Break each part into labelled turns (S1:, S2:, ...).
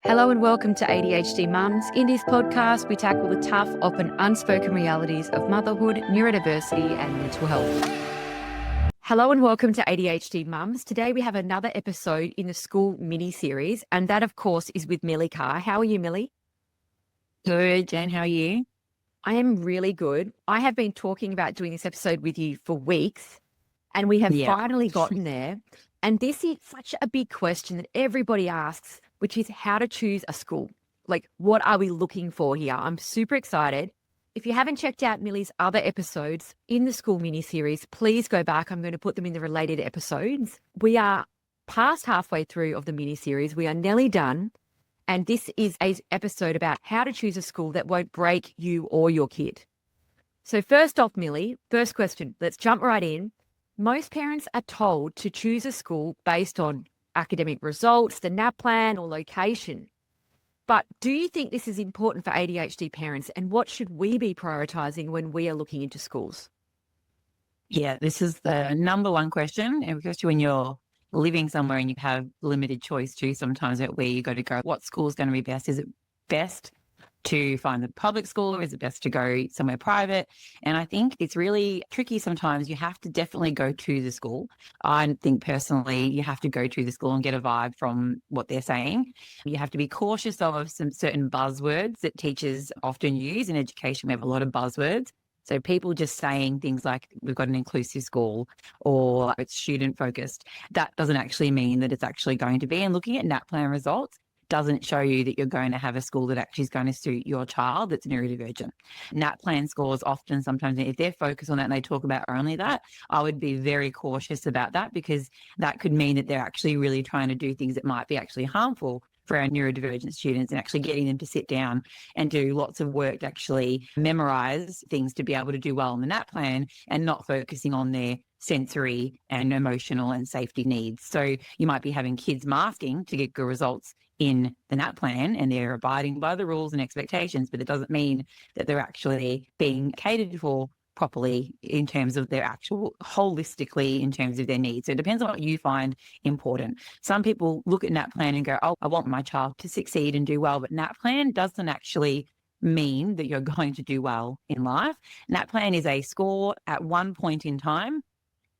S1: Hello and welcome to ADHD Mums. In this podcast, we tackle the tough, often unspoken realities of motherhood, neurodiversity, and mental health. Hello and welcome to ADHD Mums. Today we have another episode in the school mini-series, and that, of course, is with Millie Carr. How are you, Millie?
S2: Good, Jen. How are you?
S1: I am really good. I have been talking about doing this episode with you for weeks, and we have finally gotten there. And this is such a big question that everybody asks, which is how to choose a school. Like, what are we looking for here? I'm super excited. If you haven't checked out Millie's other episodes in the school mini-series, please go back. I'm going to put them in the related episodes. We are past halfway through of the mini-series. We are nearly done. And this is an episode about how to choose a school that won't break you or your kid. So first off, Millie, first question, let's jump right in. Most parents are told to choose a school based on academic results, the NAP plan, or location. But do you think this is important for ADHD parents, and what should we be prioritising when we are looking into schools?
S2: Yeah, this is the number one question, and especially when you're living somewhere and you have limited choice too, sometimes about where you got to go. What school is going to be best? Is it best to find the public school, or is it best to go somewhere private? And I think it's really tricky sometimes. You have to definitely go to the school. I think personally you have to go to the school and get a vibe from what they're saying. You have to be cautious of some certain buzzwords that teachers often use. In education, we have a lot of buzzwords. So people just saying things like we've got an inclusive school or it's student focused, that doesn't actually mean that it's actually going to be. And looking at NAP plan results doesn't show you that you're going to have a school that actually is going to suit your child that's neurodivergent. NAP plan scores often, sometimes if they're focused on that and they talk about only that, I would be very cautious about that, because that could mean that they're actually really trying to do things that might be actually harmful for our neurodivergent students, and actually getting them to sit down and do lots of work to actually memorize things to be able to do well in the NAP plan, and not focusing on their sensory and emotional and safety needs. So you might be having kids masking to get good results in the NAP plan, and they're abiding by the rules and expectations, but it doesn't mean that they're actually being catered for properly in terms of their actual holistically in terms of their needs. So it depends on what you find important. Some people look at NAP plan and go, oh, I want my child to succeed and do well, but NAP plan doesn't actually mean that you're going to do well in life. NAP plan is a score at one point in time.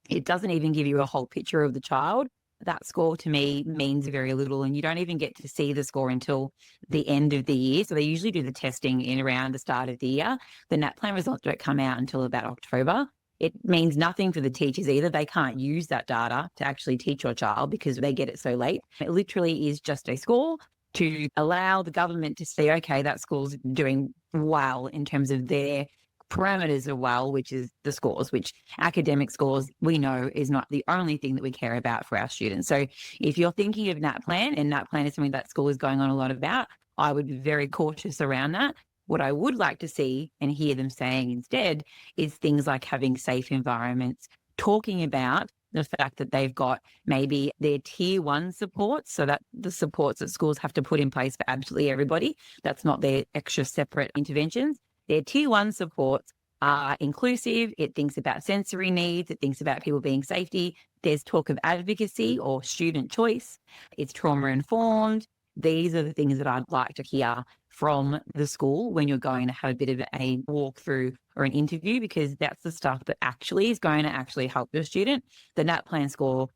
S2: It doesn't even give you a whole picture of the child. That score to me means very little, and you don't even get to see the score until the end of the year. So they usually do the testing in around the start of the year. The NAP plan results don't come out until about October. It means nothing for the teachers either. They can't use that data to actually teach your child because they get it so late. It literally is just a score to allow the government to say, okay, that school's doing well in terms of their parameters of well, which is the scores, which academic scores we know is not the only thing that we care about for our students. So if you're thinking of NAP plan, and NAP plan is something that school is going on a lot about, I would be very cautious around that. What I would like to see and hear them saying instead is things like having safe environments, talking about the fact that they've got maybe their tier 1 supports, so that the supports that schools have to put in place for absolutely everybody. That's not their extra separate interventions. Their tier 1 supports are inclusive. It thinks about sensory needs. It thinks about people being safety. There's talk of advocacy or student choice. It's trauma informed. These are the things that I'd like to hear from the school when you're going to have a bit of a walkthrough or an interview, because that's the stuff that actually is going to actually help your student. The NAP plan score,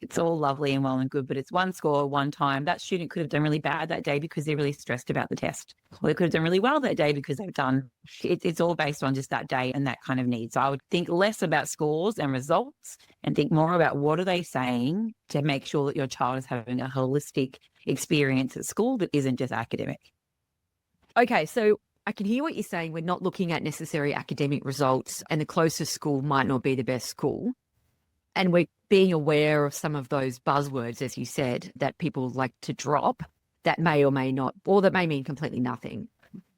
S2: it's all lovely and well and good, but it's one score, one time. That student could have done really bad that day because they're really stressed about the test. Or they could have done really well that day because they've done, it's all based on just that day and that kind of need. So I would think less about scores and results and think more about what are they saying to make sure that your child is having a holistic experience at school that isn't just academic.
S1: Okay, so I can hear what you're saying. We're not looking at necessary academic results, and the closest school might not be the best school. And we're being aware of some of those buzzwords, as you said, that people like to drop that may or may not, or that may mean completely nothing.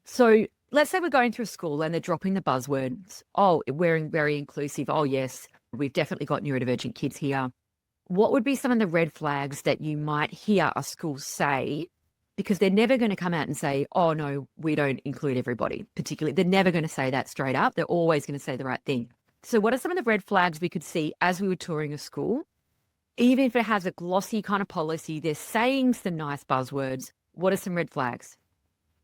S1: So let's say we're going through a school and they're dropping the buzzwords. Oh, we're very inclusive. Oh, yes, we've definitely got neurodivergent kids here. What would be some of the red flags that you might hear a school say? Because they're never going to come out and say, oh, no, we don't include everybody, particularly. They're never going to say that straight up. They're always going to say the right thing. So what are some of the red flags we could see as we were touring a school? Even if it has a glossy kind of policy, they're saying some nice buzzwords. What are some red flags?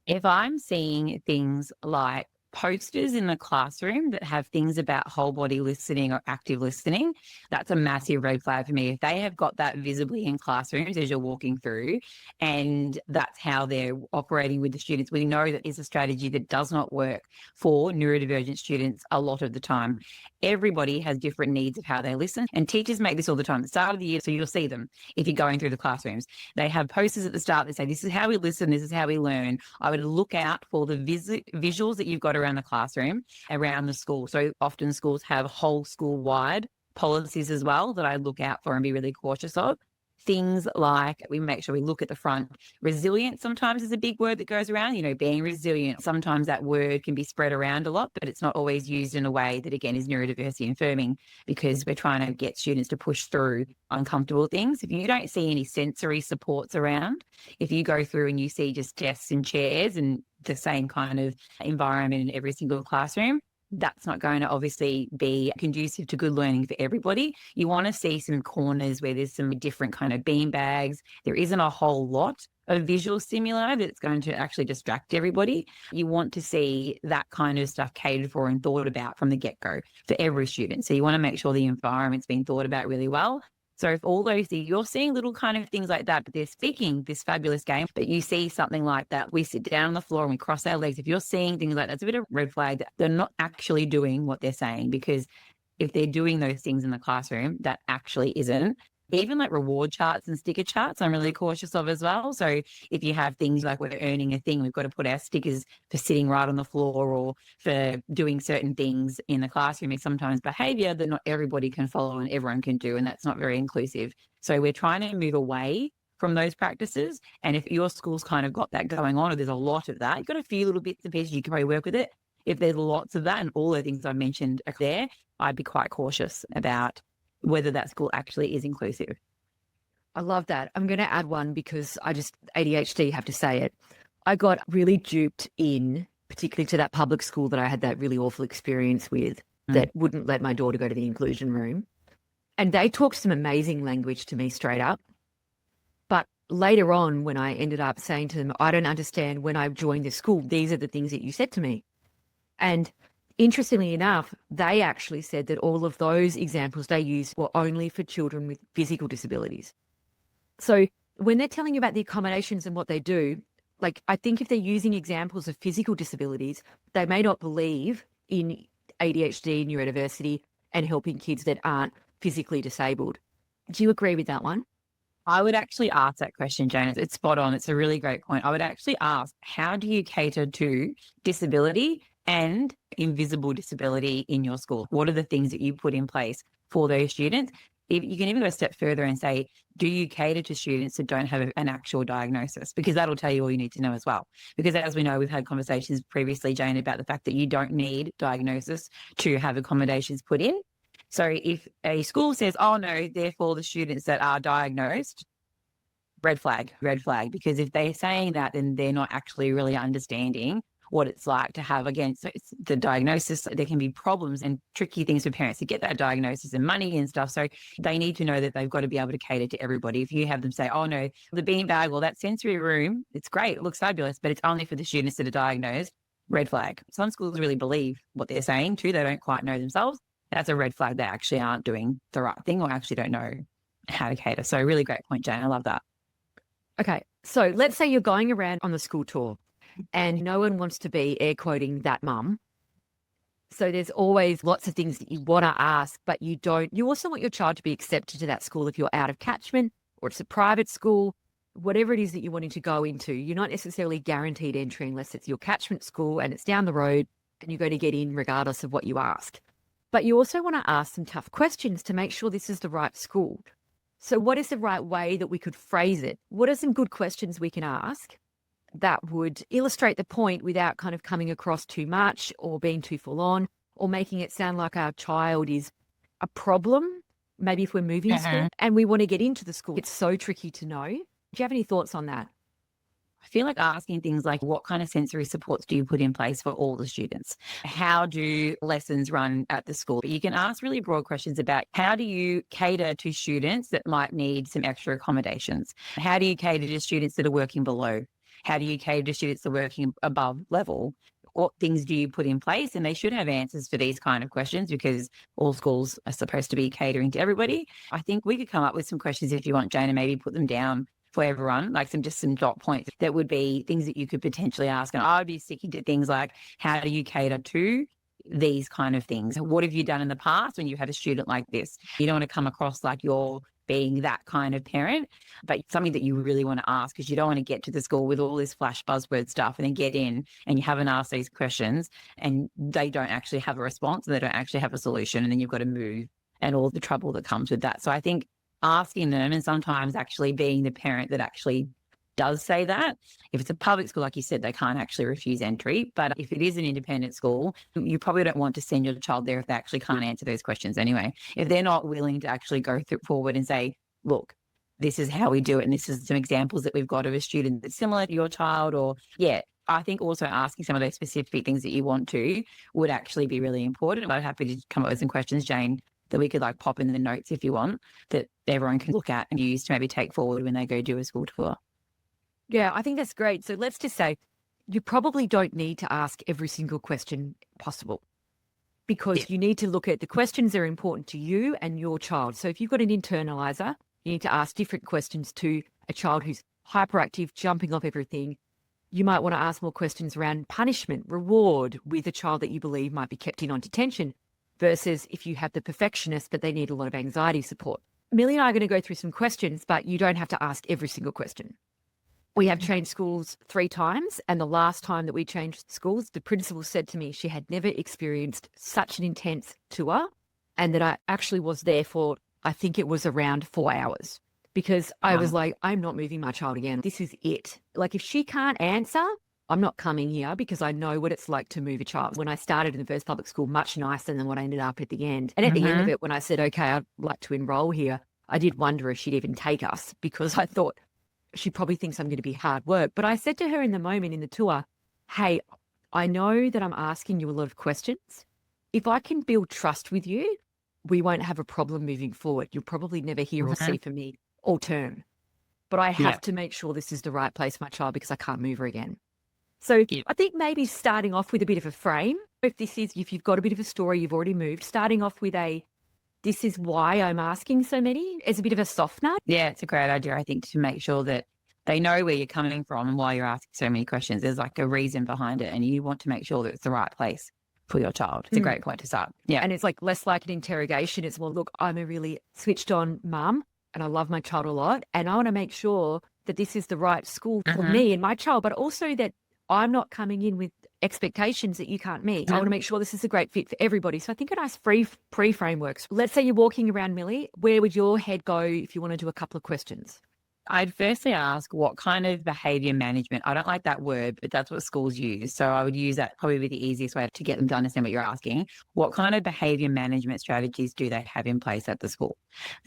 S2: If I'm seeing things like posters in the classroom that have things about whole body listening or active listening, that's a massive red flag for me. If they have got that visibly in classrooms as you're walking through, and that's how they're operating with the students, we know that is a strategy that does not work for neurodivergent students a lot of the time. Everybody has different needs of how they listen, and teachers make this all the time at the start of the year, so you'll see them if you're going through the classrooms. They have posters at the start that say, this is how we listen, this is how we learn. I would look out for the visuals that you've got around the classroom, around the school. So often schools have whole school wide policies as well that I look out for and be really cautious of. Things like we make sure we look at the front. Resilience sometimes is a big word that goes around, being resilient. Sometimes that word can be spread around a lot, but it's not always used in a way that, again, is neurodiversity affirming, because we're trying to get students to push through uncomfortable things. If you don't see any sensory supports around, if you go through and you see just desks and chairs and the same kind of environment in every single classroom, that's not going to obviously be conducive to good learning for everybody. You want to see some corners where there's some different kind of bean bags. There isn't a whole lot of visual stimuli that's going to actually distract everybody. You want to see that kind of stuff catered for and thought about from the get-go for every student. So you want to make sure the environment's being thought about really well. So if all those things, you're seeing little kind of things like that, but they're speaking this fabulous game, but you see something like that, we sit down on the floor and we cross our legs. If you're seeing things like that, it's a bit of a red flag that they're not actually doing what they're saying, because if they're doing those things in the classroom, that actually isn't. Even like reward charts and sticker charts, I'm really cautious of as well. So if you have things like we're earning a thing, we've got to put our stickers for sitting right on the floor or for doing certain things in the classroom. It's sometimes behavior that not everybody can follow and everyone can do, and that's not very inclusive. So we're trying to move away from those practices. And if your school's kind of got that going on, or there's a lot of that, you've got a few little bits and pieces, you can probably work with it. If there's lots of that and all the things I mentioned are there, I'd be quite cautious about whether that school actually is inclusive.
S1: I love that. I'm going to add one because ADHD, have to say it. I got really duped in, particularly to that public school that I had that really awful experience with, that wouldn't let my daughter go to the inclusion room. And they talked some amazing language to me straight up. But later on, when I ended up saying to them, I don't understand, when I joined this school, these are the things that you said to me. And interestingly enough, they actually said that all of those examples they used were only for children with physical disabilities. So when they're telling you about the accommodations and what they do, like, I think if they're using examples of physical disabilities, they may not believe in ADHD, neurodiversity, and helping kids that aren't physically disabled. Do you agree with that one?
S2: I would actually ask that question, Jane. It's spot on. It's a really great point. I would actually ask, how do you cater to disability and invisible disability in your school? What are the things that you put in place for those students? If you can even go a step further and say, do you cater to students that don't have an actual diagnosis? Because that'll tell you all you need to know as well. Because as we know, we've had conversations previously, Jane, about the fact that you don't need diagnosis to have accommodations put in. So if a school says, oh no, therefore the students that are diagnosed, red flag, because if they're saying that, then they're not actually really understanding what it's like to have, again, so it's the diagnosis. There can be problems and tricky things for parents to get that diagnosis and money and stuff. So they need to know that they've got to be able to cater to everybody. If you have them say, oh no, the beanbag or that sensory room, it's great, it looks fabulous, but it's only for the students that are diagnosed, red flag. Some schools really believe what they're saying too. They don't quite know themselves. That's a red flag. They actually aren't doing the right thing or actually don't know how to cater. So really great point, Jane. I love that.
S1: Okay. So let's say you're going around on the school tour and no one wants to be air quoting that mum. So there's always lots of things that you want to ask, but you don't. You also want your child to be accepted to that school if you're out of catchment or it's a private school, whatever it is that you're wanting to go into. You're not necessarily guaranteed entry unless it's your catchment school and it's down the road and you're going to get in regardless of what you ask. But you also want to ask some tough questions to make sure this is the right school. So what is the right way that we could phrase it? What are some good questions we can ask that would illustrate the point without kind of coming across too much or being too full on or making it sound like our child is a problem? Maybe if we're moving school and we want to get into the school, it's so tricky to know. Do you have any thoughts on that?
S2: I feel like asking things like, what kind of sensory supports do you put in place for all the students? How do lessons run at the school? You can ask really broad questions about, how do you cater to students that might need some extra accommodations? How do you cater to students that are working below How do you cater to students that are working above level? What things do you put in place? And they should have answers for these kind of questions because all schools are supposed to be catering to everybody. I think we could come up with some questions if you want, Jane, and maybe put them down for everyone, like some dot points that would be things that you could potentially ask. And I would be sticking to things like, how do you cater to these kind of things? What have you done in the past when you had a student like this? You don't want to come across like you're being that kind of parent, but something that you really want to ask, because you don't want to get to the school with all this flash buzzword stuff and then get in and you haven't asked these questions and they don't actually have a response and they don't actually have a solution, and then you've got to move and all the trouble that comes with that. So I think asking them, and sometimes actually being the parent that actually does say that. If it's a public school, like you said, they can't actually refuse entry. But if it is an independent school, you probably don't want to send your child there if they actually can't answer those questions anyway. If they're not willing to actually go forward and say, look, this is how we do it, and this is some examples that we've got of a student that's similar to your child, or I think also asking some of those specific things that you want to would actually be really important. I'm happy to come up with some questions, Jane, that we could like pop in the notes if you want, that everyone can look at and use to maybe take forward when they go do a school tour.
S1: Yeah, I think that's great. So let's just say you probably don't need to ask every single question possible, because you need to look at the questions that are important to you and your child. So if you've got an internalizer, you need to ask different questions to a child who's hyperactive, jumping off everything. You might want to ask more questions around punishment, reward with a child that you believe might be kept in on detention, versus if you have the perfectionist, but they need a lot of anxiety support. Millie and I are going to go through some questions, but you don't have to ask every single question. We have changed schools 3 times, and the last time that we changed schools, the principal said to me she had never experienced such an intense tour, and that I actually was there for, I think it was around 4 hours, because I was like, I'm not moving my child again. This is it. Like, if she can't answer, I'm not coming here, because I know what it's like to move a child. When I started in the first public school, much nicer than what I ended up at the end. And at the end of it, when I said, okay, I'd like to enroll here, I did wonder if she'd even take us, because I thought, she probably thinks I'm going to be hard work. But I said to her in the moment in the tour, hey, I know that I'm asking you a lot of questions. If I can build trust with you, we won't have a problem moving forward. You'll probably never hear or see from me all term. But I have to make sure this is the right place for my child, because I can't move her again. So I think maybe starting off with a bit of a frame, if you've got a bit of a story, you've already moved, starting off with this is why I'm asking so many, as a bit of a softener.
S2: Yeah, it's a great idea, I think, to make sure that they know where you're coming from and why you're asking so many questions. There's like a reason behind it, and you want to make sure that it's the right place for your child. It's a great point to start. Yeah.
S1: And it's like less like an interrogation. It's more, look, I'm a really switched on mum and I love my child a lot, and I want to make sure that this is the right school for me and my child, but also that I'm not coming in with expectations that you can't meet. I want to make sure this is a great fit for everybody. So I think a nice pre-frameworks. Let's say you're walking around, Millie. Where would your head go if you want to do a couple of questions?
S2: I'd firstly ask what kind of behaviour management, I don't like that word, but that's what schools use. So I would use that, probably be the easiest way to get them to understand what you're asking. What kind of behaviour management strategies do they have in place at the school?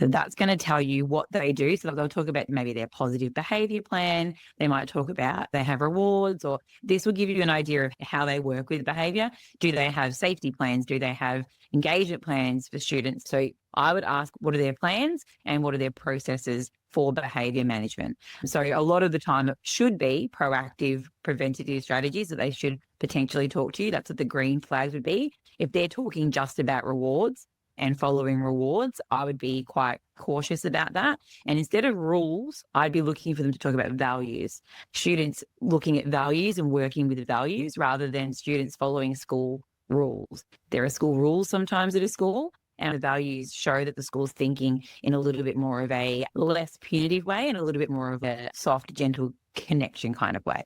S2: So that's going to tell you what they do. So they'll talk about maybe their positive behaviour plan. They might talk about they have rewards, or this will give you an idea of how they work with behaviour. Do they have safety plans? Do they have engagement plans for students? So I would ask, what are their plans and what are their processes for behaviour management? So a lot of the time it should be proactive, preventative strategies that they should potentially talk to you. That's what the green flags would be. If they're talking just about rewards and following rewards, I would be quite cautious about that. And instead of rules, I'd be looking for them to talk about values. Students looking at values and working with values rather than students following school rules. There are school rules sometimes at a school, and the values show that the school's thinking in a little bit more of a less punitive way and a little bit more of a soft, gentle connection kind of way.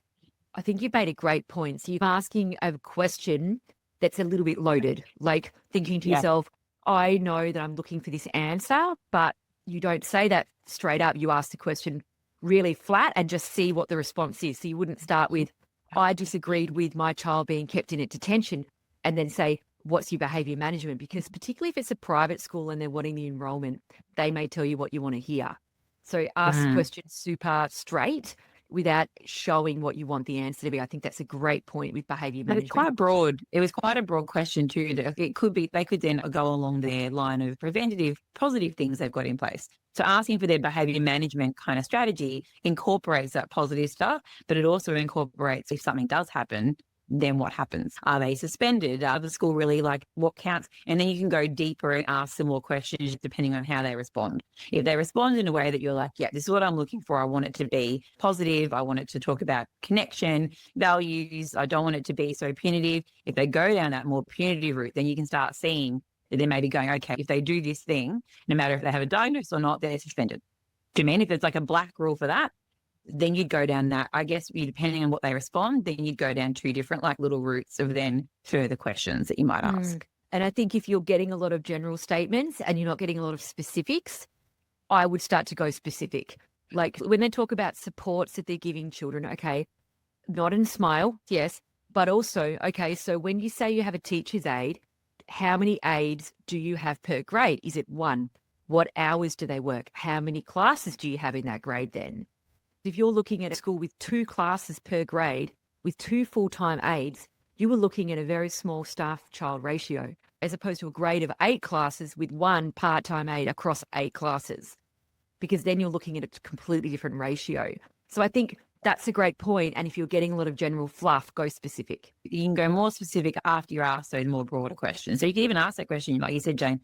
S1: I think you've made a great point. So you're asking a question that's a little bit loaded, like thinking to yourself, I know that I'm looking for this answer, but you don't say that straight up. You ask the question really flat and just see what the response is. So you wouldn't start with, I disagreed with my child being kept in a detention, and then say, what's your behaviour management? Because particularly if it's a private school and they're wanting the enrolment, they may tell you what you want to hear. So ask questions super straight without showing what you want the answer to be. I think that's a great point with behaviour
S2: But
S1: management.
S2: it's quite broad. It was quite a broad question too. It could be, they could then go along their line of preventative, positive things they've got in place. So asking for their behaviour management kind of strategy incorporates that positive stuff, but it also incorporates if something does happen, then what happens? Are they suspended? Are the school really like what counts? And then you can go deeper and ask some more questions depending on how they respond. If they respond in a way that you're like, yeah, this is what I'm looking for. I want it to be positive. I want it to talk about connection, values. I don't want it to be so punitive. If they go down that more punitive route, then you can start seeing that they may be going, okay, if they do this thing, no matter if they have a diagnosis or not, they're suspended. Do you mean if there's like a black rule for that? Then you'd go down that, I guess, depending on what they respond, then you'd go down two different like little routes of then further questions that you might ask.
S1: And I think if you're getting a lot of general statements and you're not getting a lot of specifics, I would start to go specific. Like when they talk about supports that they're giving children, okay, nod and smile, yes, but also, okay, so when you say you have a teacher's aide, how many aides do you have per grade? Is it one? What hours do they work? How many classes do you have in that grade then? If you're looking at a school with 2 classes per grade, with 2 full-time aides, you were looking at a very small staff-child ratio, as opposed to a grade of 8 classes with 1 part-time aide across 8 classes, because then you're looking at a completely different ratio. So I think that's a great point. And if you're getting a lot of general fluff, go specific.
S2: You can go more specific after you ask those more broader questions. So you can even ask that question, like you said, Jane,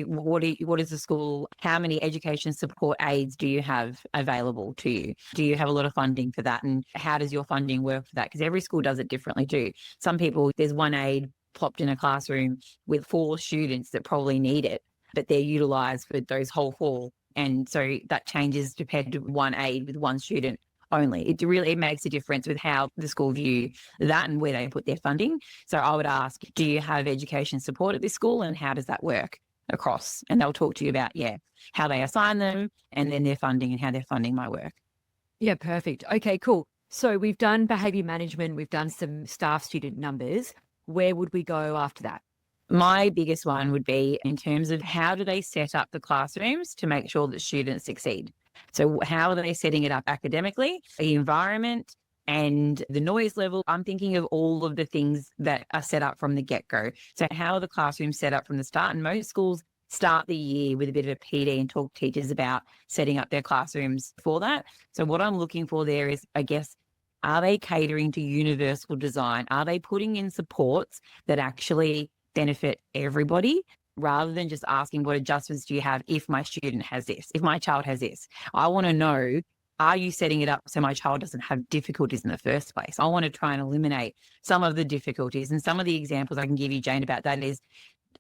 S2: what is the school? How many education support aides do you have available to you? Do you have a lot of funding for that? And how does your funding work for that? Because every school does it differently too. Some people, there's one aide plopped in a classroom with 4 students that probably need it, but they're utilised for those whole 4. And so that changes compared to one aide with 1 student only. It makes a difference with how the school view that and where they put their funding. So I would ask, do you have education support at this school and how does that work across? And they'll talk to you about, how they assign them and then their funding and how their funding might work.
S1: Yeah, perfect. Okay, cool. So we've done behaviour management. We've done some staff student numbers. Where would we go after that?
S2: My biggest one would be in terms of how do they set up the classrooms to make sure that students succeed? So how are they setting it up academically, the environment and the noise level? I'm thinking of all of the things that are set up from the get-go. So how are the classrooms set up from the start? And most schools start the year with a bit of a PD and talk to teachers about setting up their classrooms for that. So what I'm looking for there is, I guess, are they catering to universal design? Are they putting in supports that actually benefit everybody, rather than just asking what adjustments do you have if my student has this, if my child has this? I want to know, are you setting it up so my child doesn't have difficulties in the first place? I want to try and eliminate some of the difficulties. And some of the examples I can give you, Jane, about that is,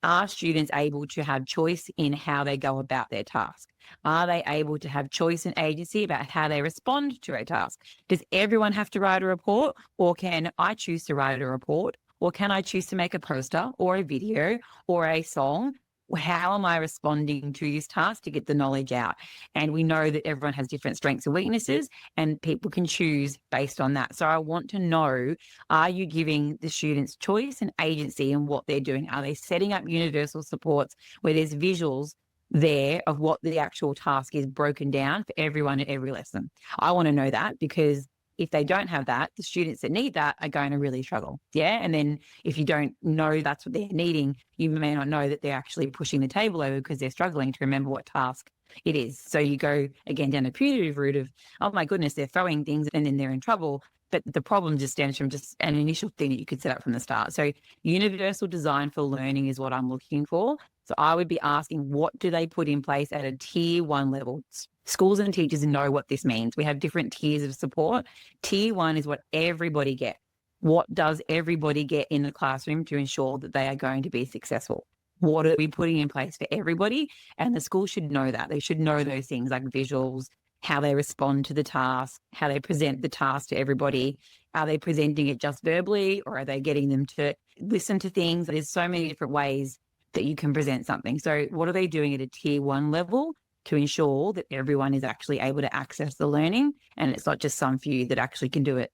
S2: are students able to have choice in how they go about their task? Are they able to have choice and agency about how they respond to a task? Does everyone have to write a report, or can I choose to write a report? Or can I choose to make a poster or a video or a song? How am I responding to this task to get the knowledge out? And we know that everyone has different strengths and weaknesses and people can choose based on that. So I want to know, are you giving the students choice and agency in what they're doing? Are they setting up universal supports where there's visuals there of what the actual task is broken down for everyone at every lesson? I want to know that, because if they don't have that, the students that need that are going to really struggle. Yeah. And then if you don't know that's what they're needing, you may not know that they're actually pushing the table over because they're struggling to remember what task it is. So you go again down a punitive route of, oh my goodness, they're throwing things and then they're in trouble. But the problem just stems from just an initial thing that you could set up from the start. So universal design for learning is what I'm looking for. So I would be asking, what do they put in place at a tier 1 level? Schools and teachers know what this means. We have different tiers of support. Tier 1 is what everybody gets. What does everybody get in the classroom to ensure that they are going to be successful? What are we putting in place for everybody? And the school should know that. They should know those things like visuals, how they respond to the task, how they present the task to everybody. Are they presenting it just verbally, or are they getting them to listen to things? There's so many different ways that you can present something. So what are they doing at a tier 1 level to ensure that everyone is actually able to access the learning and it's not just some few that actually can do it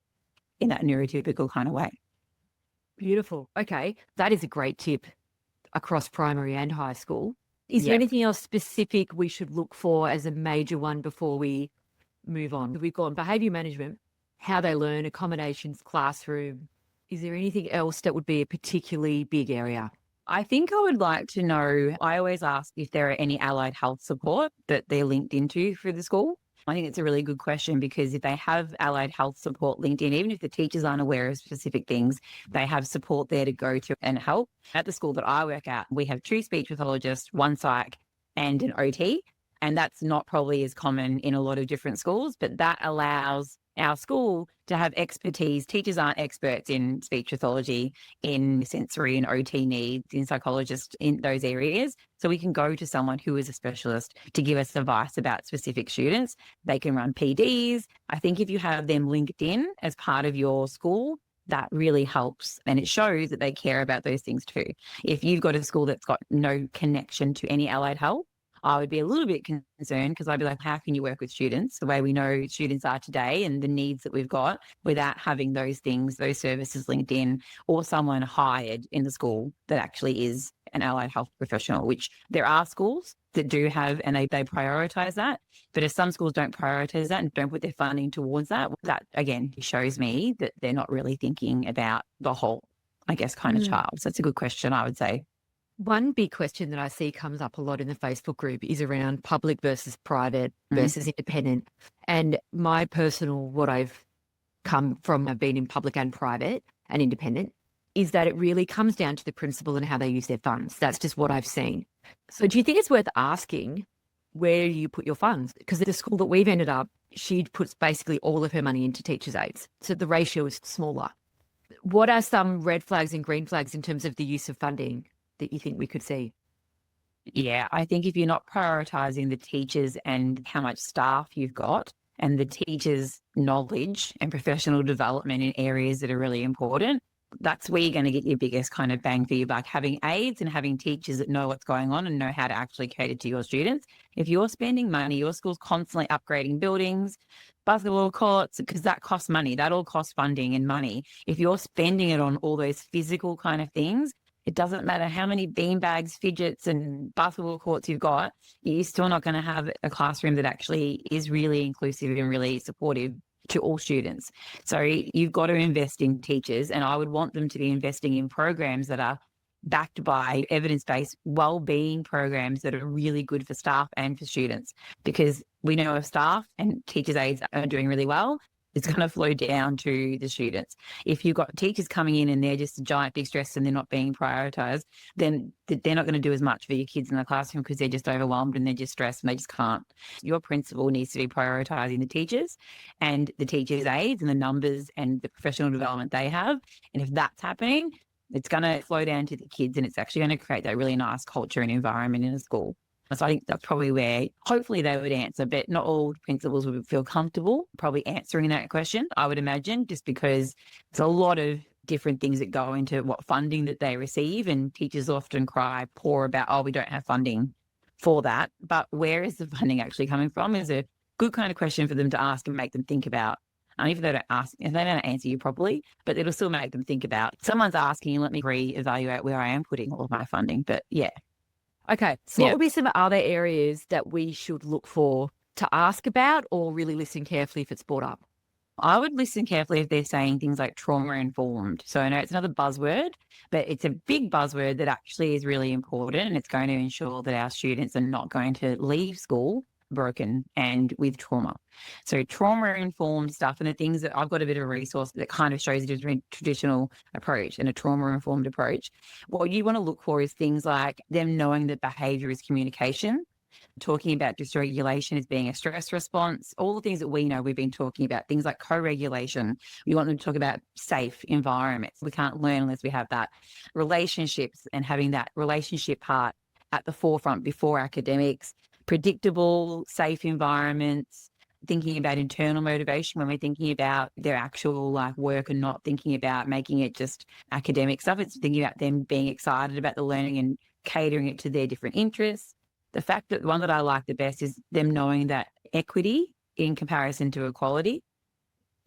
S2: in that neurotypical kind of way?
S1: Beautiful. Okay. That is a great tip across primary and high school. Is there anything else specific we should look for as a major one before we move on. We've gone behaviour management, how they learn, accommodations, classroom. Is there anything else that would be a particularly big area?
S2: I think I would like to know, I always ask if there are any allied health support that they're linked into for the school. I think it's a really good question, because if they have allied health support linked in, even if the teachers aren't aware of specific things, they have support there to go to and help. At the school that I work at, we have 2 speech pathologists, 1 psych and an OT. And that's not probably as common in a lot of different schools, but that allows our school to have expertise. Teachers aren't experts in speech pathology, in sensory and OT needs, in psychologists in those areas. So we can go to someone who is a specialist to give us advice about specific students. They can run PDs. I think if you have them linked in as part of your school, that really helps, and it shows that they care about those things too. If you've got a school that's got no connection to any allied health, I would be a little bit concerned, because I'd be like, how can you work with students the way we know students are today and the needs that we've got without having those things, those services linked in, or someone hired in the school that actually is an allied health professional, which there are schools that do have, and they prioritise that. But if some schools don't prioritise that and don't put their funding towards that, that again shows me that they're not really thinking about the whole, I guess, kind of child. So that's a good question, I would say.
S1: One big question that I see comes up a lot in the Facebook group is around public versus private versus independent. And my personal, what I've come from, I've been in public and private and independent, is that it really comes down to the principal and how they use their funds. That's just what I've seen. So do you think it's worth asking where you put your funds? Because at the school that we've ended up, she puts basically all of her money into teachers' aids. So the ratio is smaller. What are some red flags and green flags in terms of the use of funding that you think we could see?
S2: Yeah, I think if you're not prioritising the teachers and how much staff you've got, and the teachers' knowledge and professional development in areas that are really important, that's where you're going to get your biggest kind of bang for your buck. Having aides and having teachers that know what's going on and know how to actually cater to your students. If you're spending money, your school's constantly upgrading buildings, basketball courts, because that costs money. That all costs funding and money. If you're spending it on all those physical kind of things, it doesn't matter how many beanbags, fidgets and basketball courts you've got, you're still not going to have a classroom that actually is really inclusive and really supportive to all students. So you've got to invest in teachers, and I would want them to be investing in programs that are backed by evidence-based well-being programs that are really good for staff and for students, because we know if staff and teachers' aides are doing really well, it's going to flow down to the students. If you've got teachers coming in and they're just a giant big stress and they're not being prioritised, then they're not going to do as much for your kids in the classroom, because they're just overwhelmed and they're just stressed and they just can't. Your principal needs to be prioritising the teachers and the teachers' aides and the numbers and the professional development they have. And if that's happening, it's going to flow down to the kids, and it's actually going to create that really nice culture and environment in a school. So I think that's probably where hopefully they would answer, but not all principals would feel comfortable probably answering that question, I would imagine, just because there's a lot of different things that go into what funding that they receive, and teachers often cry poor about, oh, we don't have funding for that. But where is the funding actually coming from is a good kind of question for them to ask and make them think about. And if they don't ask, if they don't answer you properly, but it'll still make them think about, someone's asking, let me reevaluate where I am putting all of my funding. But yeah.
S1: Okay. So what would be some other areas that we should look for to ask about, or really listen carefully if it's brought up?
S2: I would listen carefully if they're saying things like trauma-informed. So I know it's another buzzword, but it's a big buzzword that actually is really important, and it's going to ensure that our students are not going to leave school broken and with trauma. So trauma-informed stuff, and the things that I've got a bit of a resource that kind of shows you a traditional approach and a trauma-informed approach. What you want to look for is things like them knowing that behaviour is communication, talking about dysregulation as being a stress response, all the things that we know we've been talking about, things like co-regulation. We want them to talk about safe environments. We can't learn unless we have that. Relationships, and having that relationship part at the forefront before academics. Predictable, safe environments, thinking about internal motivation when we're thinking about their actual work, and not thinking about making it just academic stuff. It's thinking about them being excited about the learning and catering it to their different interests. The fact that the one that I like the best is them knowing that equity in comparison to equality.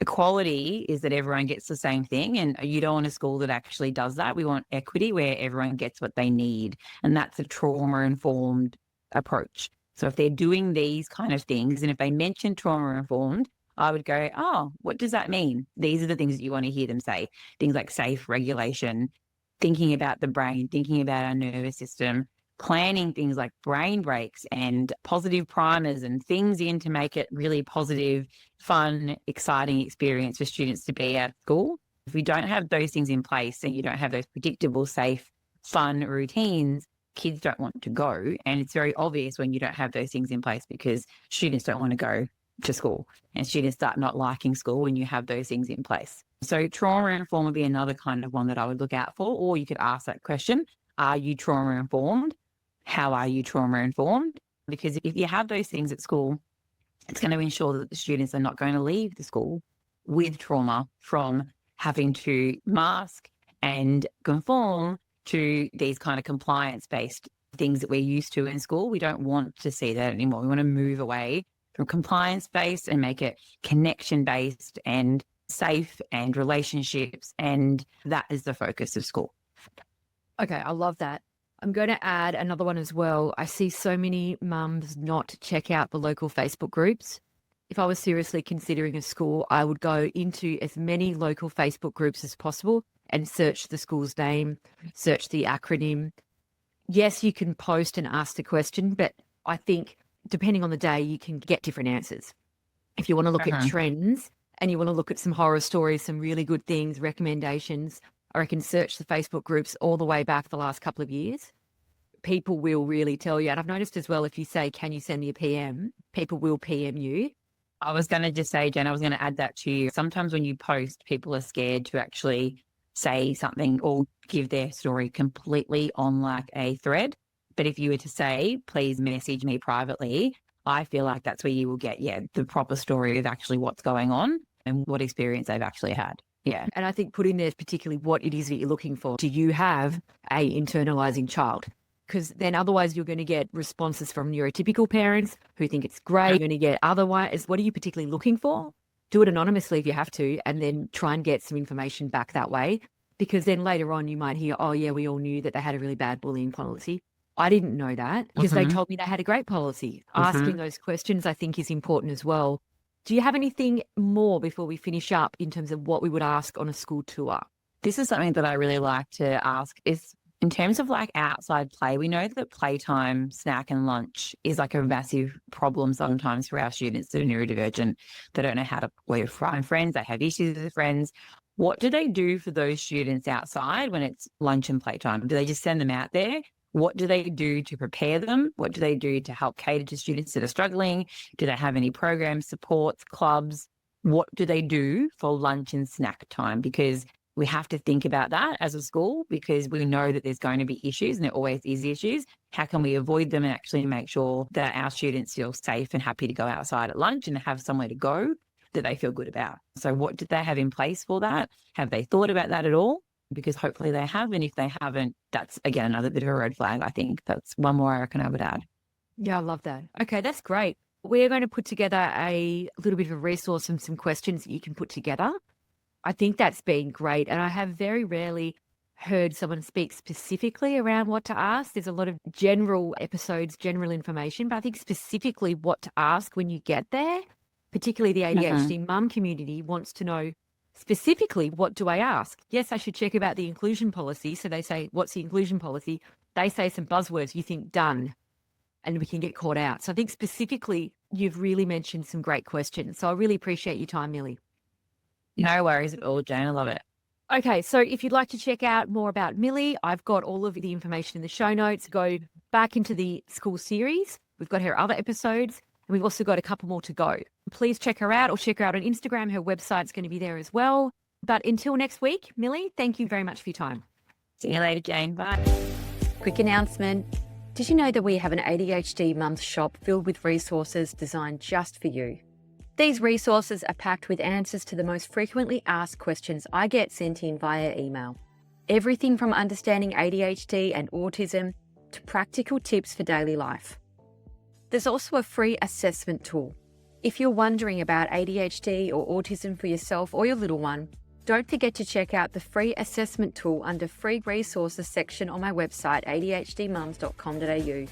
S2: Equality is that everyone gets the same thing, and you don't want a school that actually does that. We want equity where everyone gets what they need, and that's a trauma-informed approach. So if they're doing these kind of things, and if they mention trauma-informed, I would go, oh, what does that mean? These are the things that you want to hear them say. Things like safe regulation, thinking about the brain, thinking about our nervous system, planning things like brain breaks and positive primers and things in to make it really positive, fun, exciting experience for students to be at school. If we don't have those things in place and you don't have those predictable, safe, fun routines, kids don't want to go. And it's very obvious when you don't have those things in place because students don't want to go to school and students start not liking school when you have those things in place. So trauma-informed would be another kind of one that I would look out for, or you could ask that question, are you trauma-informed? How are you trauma-informed? Because if you have those things at school, it's going to ensure that the students are not going to leave the school with trauma from having to mask and conform to these kind of compliance-based things that we're used to in school. We don't want to see that anymore. We want to move away from compliance-based and make it connection-based and safe and relationships. And that is the focus of school.
S1: Okay, I love that. I'm going to add another one as well. I see so many mums not check out the local Facebook groups. If I was seriously considering a school, I would go into as many local Facebook groups as possible and search the school's name, search the acronym. Yes, you can post and ask the question, but I think depending on the day, you can get different answers. If you want to look at trends and you want to look at some horror stories, some really good things, recommendations, I reckon search the Facebook groups all the way back the last couple of years. People will really tell you. And I've noticed as well, if you say, can you send me a PM, people will PM you.
S2: I was going to just say, Jen, I was going to add that to you. Sometimes when you post, people are scared to actually say something or give their story completely on like a thread. But if you were to say, please message me privately, I feel like that's where you will get, the proper story of actually what's going on and what experience they've actually had. Yeah.
S1: And I think put in there particularly what it is that you're looking for. Do you have a internalizing child? Because then otherwise you're going to get responses from neurotypical parents who think it's great. You're going to get otherwise, what are you particularly looking for? Do it anonymously if you have to, and then try and get some information back that way. Because then later on you might hear, oh yeah, we all knew that they had a really bad bullying policy. I didn't know that because they told me they had a great policy. Asking those questions, I think, is important as well. Do you have anything more before we finish up in terms of what we would ask on a school tour?
S2: This is something that I really like to ask is in terms of like outside play. We know that playtime, snack and lunch is like a massive problem sometimes for our students that are neurodivergent. They don't know how to find friends. They have issues with friends. What do they do for those students outside when it's lunch and playtime? Do they just send them out there? What do they do to prepare them? What do they do to help cater to students that are struggling? Do they have any programs, supports, clubs? What do they do for lunch and snack time? Because we have to think about that as a school because we know that there's going to be issues and there always is issues. How can we avoid them and actually make sure that our students feel safe and happy to go outside at lunch and have somewhere to go that they feel good about? So what did they have in place for that? Have they thought about that at all? Because hopefully they have. And if they haven't, that's, again, another bit of a red flag, I think. That's one more I reckon I would add.
S1: Yeah, I love that. Okay, that's great. We're going to put together a little bit of a resource and some questions that you can put together. I think that's been great. And I have very rarely heard someone speak specifically around what to ask. There's a lot of general episodes, general information, but I think specifically what to ask when you get there, particularly the ADHD mum community wants to know specifically, what do I ask? Yes, I should check about the inclusion policy. So they say, what's the inclusion policy? They say some buzzwords, you think done, and we can get caught out. So I think specifically, you've really mentioned some great questions. So I really appreciate your time, Millie.
S2: No worries at all, Jane. I love it.
S1: Okay, so if you'd like to check out more about Millie, I've got all of the information in the show notes. Go back into the school series. We've got her other episodes, and we've also got a couple more to go. Please check her out or check her out on Instagram. Her website's going to be there as well. But until next week, Millie, thank you very much for your time.
S2: See you later, Jane. Bye.
S1: Quick announcement. Did you know that we have an ADHD mums shop filled with resources designed just for you? These resources are packed with answers to the most frequently asked questions I get sent in via email. Everything from understanding ADHD and autism to practical tips for daily life. There's also a free assessment tool. If you're wondering about ADHD or autism for yourself or your little one, don't forget to check out the free assessment tool under free resources section on my website, adhdmums.com.au.